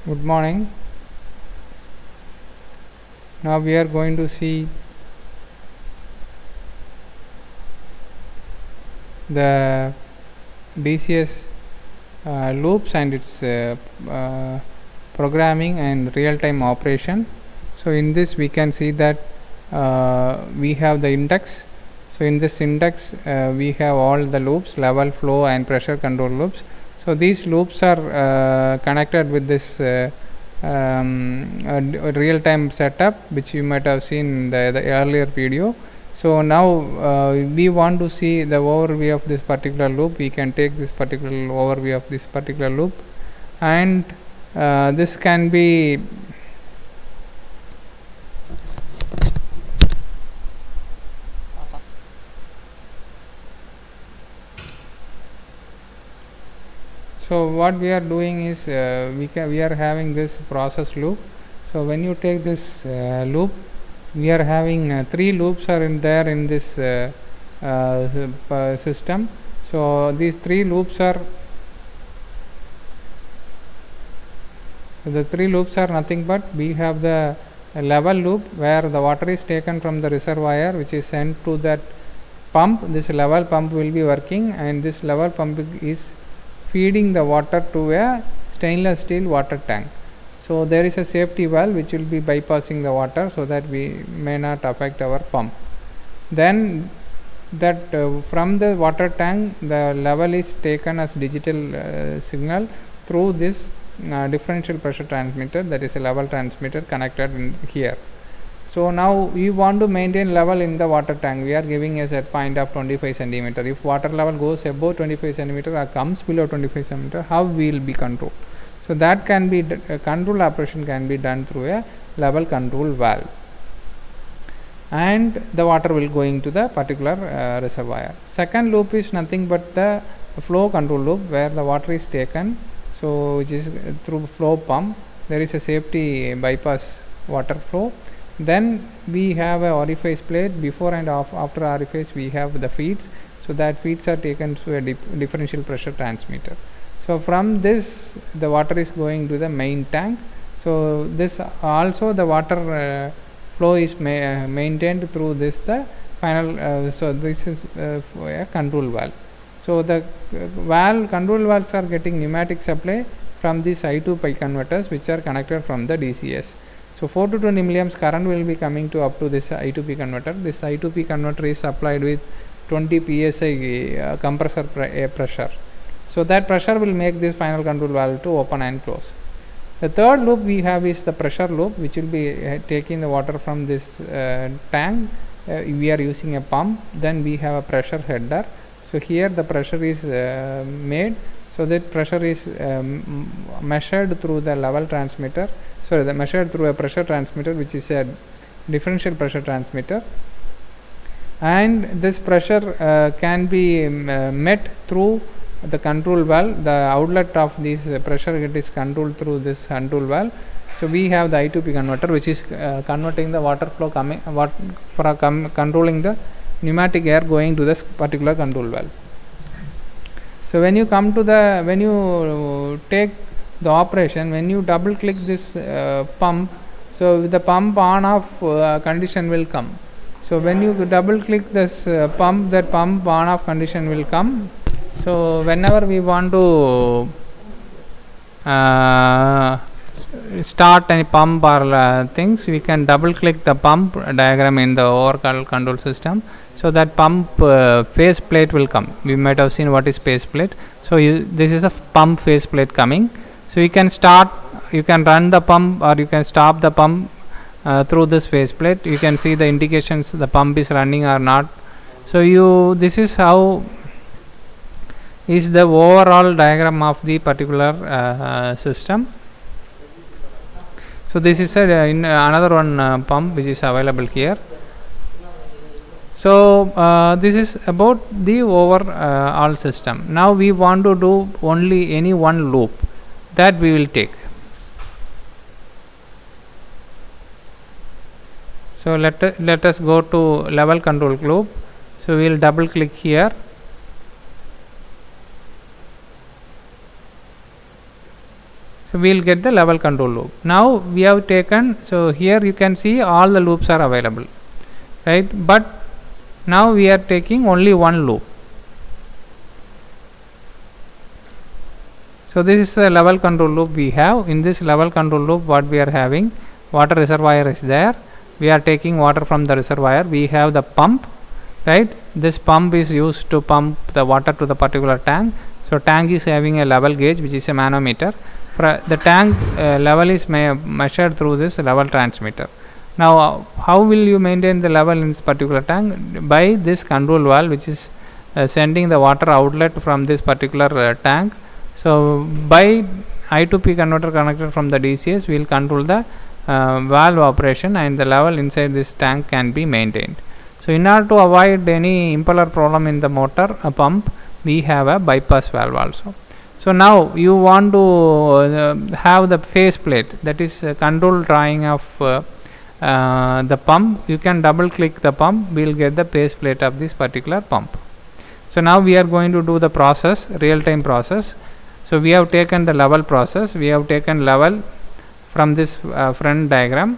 Good morning. Now we are going to see the DCS loops and its programming and real-time operation. So in this we can see that we have the index. So in this index we have all the loops, level, flow and pressure control loops. So these loops are connected with this real-time setup, which you might have seen in the earlier video. So now we want to see the overview of this particular loop. We can take this particular overview of this particular loop, and this can be so what we are doing is we are having this process loop. So when you take this loop, we are having 3 loops are in there in this system. So these 3 loops are nothing but we have the level loop where the water is taken from the reservoir, which is sent to that pump. This level pump will be working, and this level pump is feeding the water to a stainless steel water tank. So there is a safety valve which will be bypassing the water so that we may not affect our pump. Then that from the water tank the level is taken as digital signal through this differential pressure transmitter, that is a level transmitter connected in here. So now we want to maintain level in the water tank. We are giving a set point of 25 centimeter. If water level goes above 25 centimeter or comes below 25 centimeter, how we will be controlled? So that can be control operation can be done through a level control valve, and the water will go into the particular reservoir. Second loop is nothing but the flow control loop where the water is taken, so which is through flow pump. There is a safety bypass water flow. Then we have a orifice plate. Before and after orifice we have the feeds, so that feeds are taken through a differential pressure transmitter. So from this the water is going to the main tank. So this also the water flow is maintained through this the final so this is a control valve. So the control valves are getting pneumatic supply from these I2 pi converters, which are connected from the DCS. So 4 to 20 milliamps current will be coming to up to this I2P converter. This I2P converter is supplied with 20 psi compressor pressure. So that pressure will make this final control valve to open and close. The third loop we have is the pressure loop, which will be taking the water from this tank. We are using a pump. Then we have a pressure header. So here the pressure is made. So that pressure is measured through the level transmitter. Sorry, measured through a pressure transmitter, which is a differential pressure transmitter. And this pressure can be met through the control valve. The outlet of this pressure it is controlled through this control valve. So we have the I2P converter, which is converting the water flow controlling the pneumatic air going to this particular control valve. So when you come to when you take the operation, when you double click this pump, so the pump on off condition will come. So when you double click this pump, that pump on off condition will come. So whenever we want to start any pump or things, we can double click the pump diagram in the overall control system. So that pump face plate will come. We might have seen what is face plate. So this is a pump face plate coming. So you can run the pump or you can stop the pump through this face plate. You can see the indications the pump is running or not. So this is how is the overall diagram of the particular system. So this is another one pump which is available here. So this is about the overall system. Now we want to do only any one loop that we will take. So let us go to level control loop. So we will double click here. So we will get the level control loop. Now we have taken, so here you can see all the loops are available, right? But now we are taking only one loop. So this is the level control loop we have. In this level control loop, what we are having, water reservoir is there. We are taking water from the reservoir. We have the pump, right? This pump is used to pump the water to the particular tank. So tank is having a level gauge, which is a manometer. The tank level is measured through this level transmitter. Now how will you maintain the level in this particular tank? By this control valve, which is sending the water outlet from this particular tank. So by I to P converter connected from the DCS, we will control the valve operation, and the level inside this tank can be maintained. So in order to avoid any impeller problem in the motor pump, we have a bypass valve also. So now you want to have the face plate, that is control drawing of the pump. You can double click the pump, we will get the face plate of this particular pump. So now we are going to do the process, real time process. So we have taken the level process, we have taken level from this front diagram.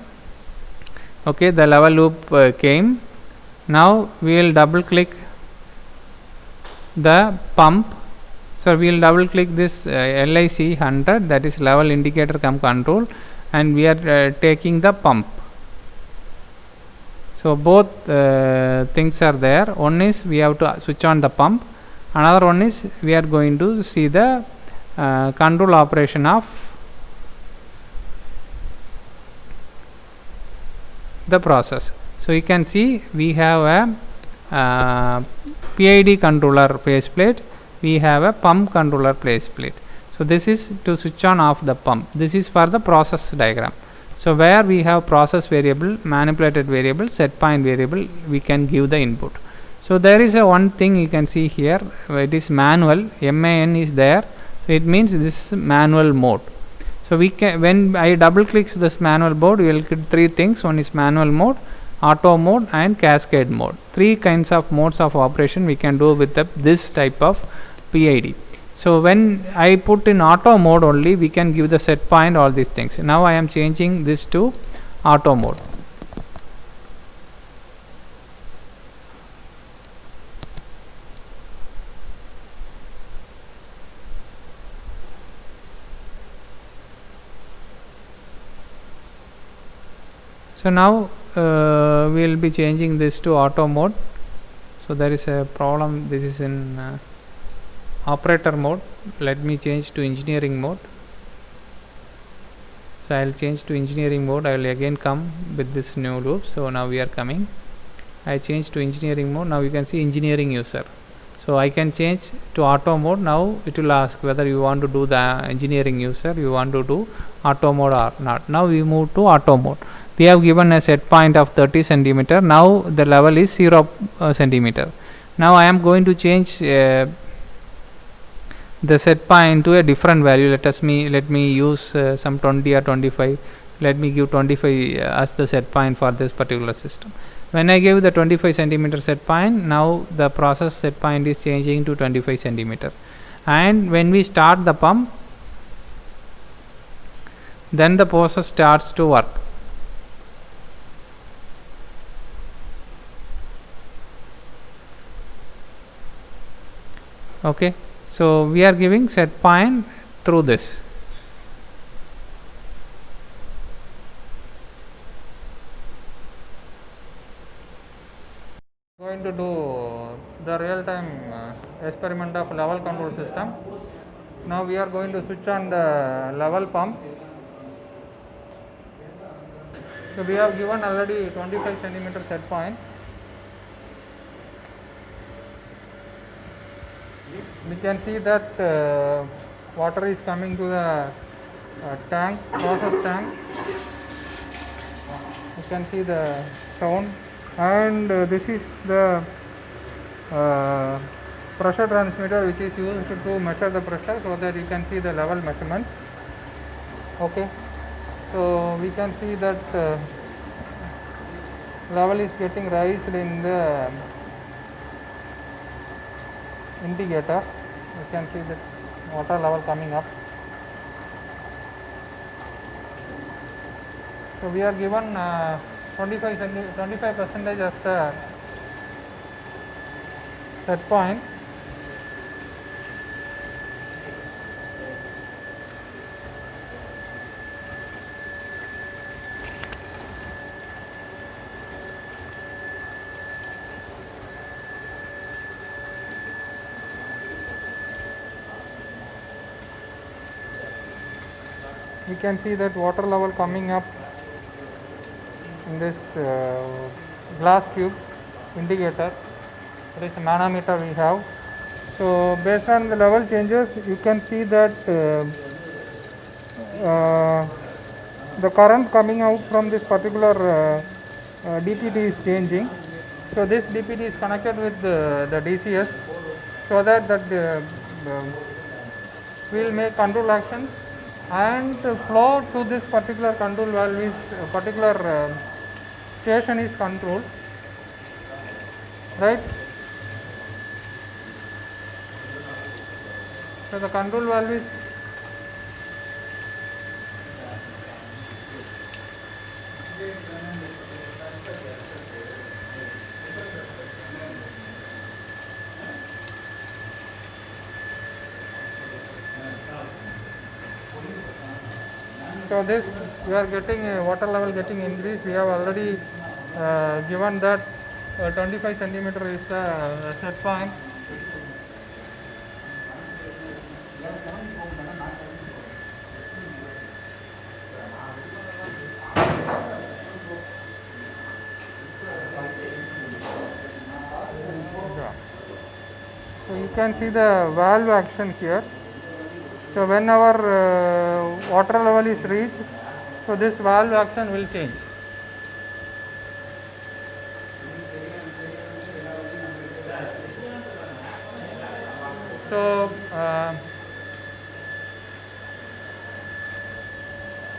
Okay, the level loop came. Now we will double click the pump. So we will double click this LIC 100, that is level indicator cum control, and we are taking the pump. So both things are there. One is we have to switch on the pump, another one is we are going to see the control operation of the process. So you can see we have a PID controller faceplate, we have a pump controller faceplate. So this is to switch on off the pump. This is for the process diagram. So where we have process variable, manipulated variable, set point variable, we can give the input. So there is a one thing you can see here, it is manual, MAN is there. So it means this is manual mode. So we can, when I double clicks this manual mode, you will get three things. One is manual mode, auto mode, and cascade mode. Three kinds of modes of operation we can do with this type of PID. So when I put in auto mode only, we can give the set point, all these things. Now I am changing this to auto mode. So now we will be changing this to auto mode. So there is a problem, this is in operator mode. Let me change to engineering mode. So I will change to engineering mode. I will again come with this new loop. So now we are coming. I change to engineering mode. Now you can see engineering user. So I can change to auto mode. Now it will ask whether you want to do the engineering user, you want to do auto mode or not. Now we move to auto mode. We have given a set point of 30 centimeter. Now the level is 0 centimeter. Now I am going to change the set point to a different value. Let me use some 20 or 25. Let me give 25 as the set point for this particular system. When I give the 25 centimeter set point, now the process set point is changing to 25 centimeter. And when we start the pump, then the process starts to work. Okay, so we are giving set point through this. Going to do the real time experiment of level control system. Now we are going to switch on the level pump. So we have given already 25 centimeter set point. We can see that water is coming to the tank, process tank. You can see the sound, and this is the pressure transmitter which is used to measure the pressure, so that you can see the level measurements. Okay, so we can see that level is getting raised in the indicator. You can see that water level coming up. So we are given 25% as the set point. We can see that water level coming up in this glass tube indicator. There is a manometer we have. So based on the level changes, you can see that the current coming out from this particular DPT is changing. So this DPT is connected with the DCS, so that we will make control actions, and flow to this particular control valve is particular station is controlled, right? So the control valve is so this we are getting water level getting increased. We have already given that 25 centimeter is the set point. So you can see the valve action here. So when our water level is reached, so this valve action will change. So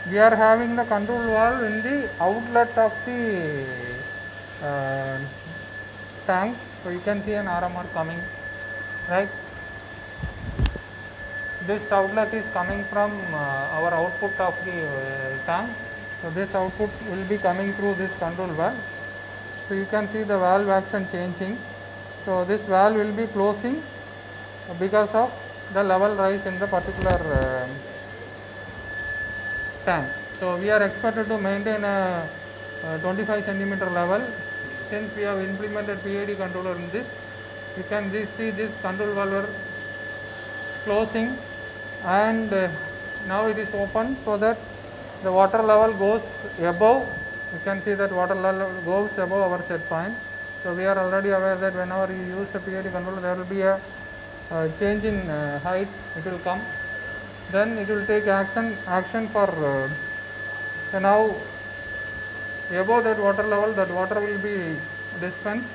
we are having the control valve in the outlet of the tank. So you can see an RMR coming, right? This outlet is coming from our output of the tank. So this output will be coming through this control valve. So you can see the valve action changing. So this valve will be closing because of the level rise in the particular tank. So we are expected to maintain a 25 centimeter level. Since we have implemented PID controller in this, you can see this control valve closing, and now it is open, so that the water level goes above. You can see that water level goes above our set point. So we are already aware that whenever you use a PID controller, there will be a change in height. It will come, then it will take action for now above that water level, that water will be dispensed,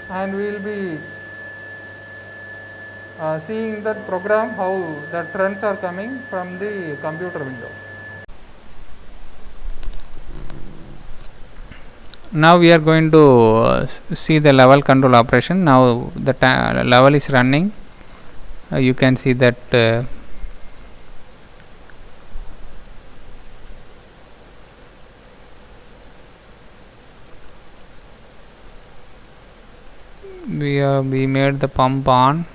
and we will be seeing that program how the trends are coming from the computer window. Now we are going to see the level control operation. Now the level is running. You can see that we made the pump on.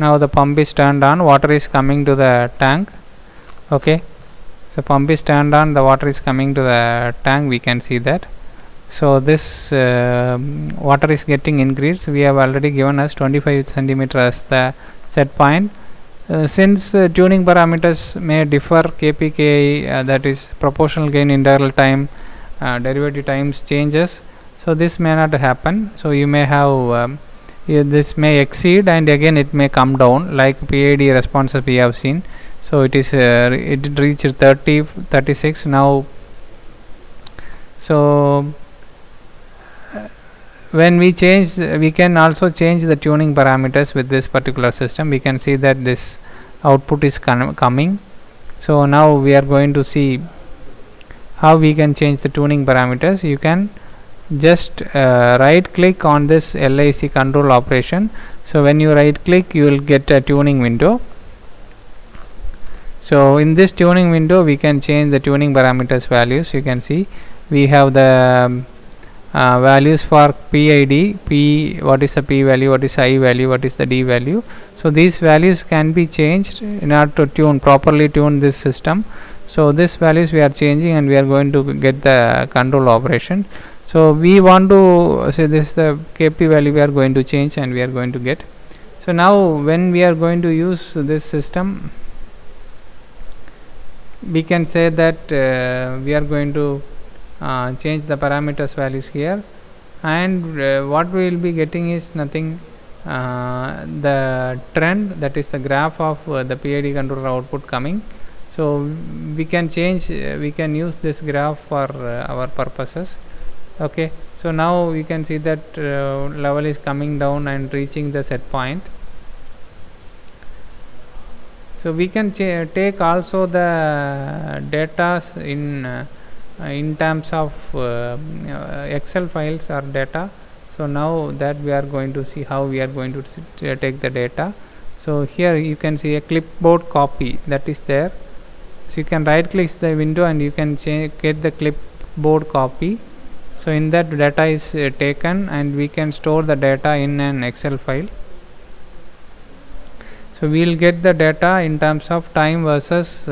Now the pump is turned on, water is coming to the tank. Okay, so pump is turned on, the water is coming to the tank, we can see that. So this water is getting increased. We have already given us 25 centimeter as the set point. Since tuning parameters may differ, kpk, that is proportional gain, integral time, derivative times changes, so this may not happen. So you may have this may exceed, and again it may come down, like PID responses we have seen. So it is it reached 30, 36 now. So when we change, we can also change the tuning parameters with this particular system. We can see that this output is coming. So now we are going to see how we can change the tuning parameters. You can just right click on this LIC control operation. So when you right click, you will get a tuning window. So in this tuning window we can change the tuning parameters values. You can see we have the values for PID, what is the P value, what is I value, what is the D value. So these values can be changed in order to properly tune this system. So this values we are changing, and we are going to get the control operation. So we want to say this is the KP value we are going to change, and we are going to get. So now when we are going to use this system, we can say that we are going to change the parameters values here, and what we will be getting is nothing, the trend, that is the graph of the PID controller output coming. So we can change, we can use this graph for our purposes. Okay, so now we can see that level is coming down and reaching the set point. So we can take also the data in terms of Excel files or data. So now that we are going to see how we are going to take the data. So here you can see a clipboard copy that is there. So you can right click the window and you can get the clipboard copy. So in that data is taken, and we can store the data in an Excel file. So we will get the data in terms of time versus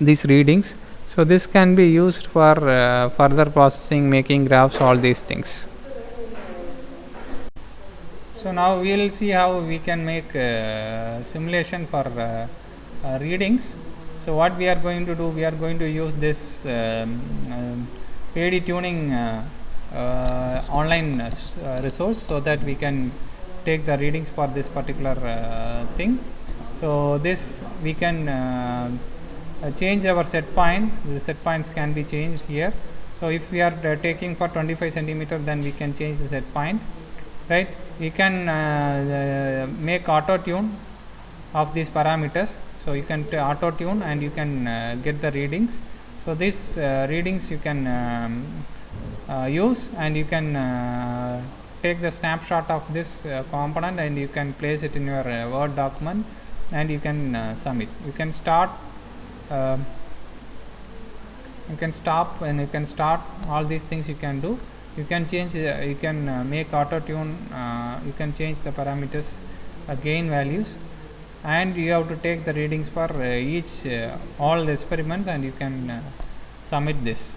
these readings. So this can be used for further processing, making graphs, all these things. So now we will see how we can make simulation for readings. So what we are going to do, we are going to use this PID tuning online resource, so that we can take the readings for this particular thing. So this we can change our set point. The set points can be changed here. So if we are taking for 25 centimeter, then we can change the set point, right? We can make auto tune of these parameters. So you can auto tune and you can get the readings. So these readings you can use, and you can take the snapshot of this component, and you can place it in your Word document, and you can submit. You can start, you can stop, and you can start. All these things you can do. You can change, you can make auto tune, you can change the parameters, gain values, and you have to take the readings for each all the experiments, and you can submit this.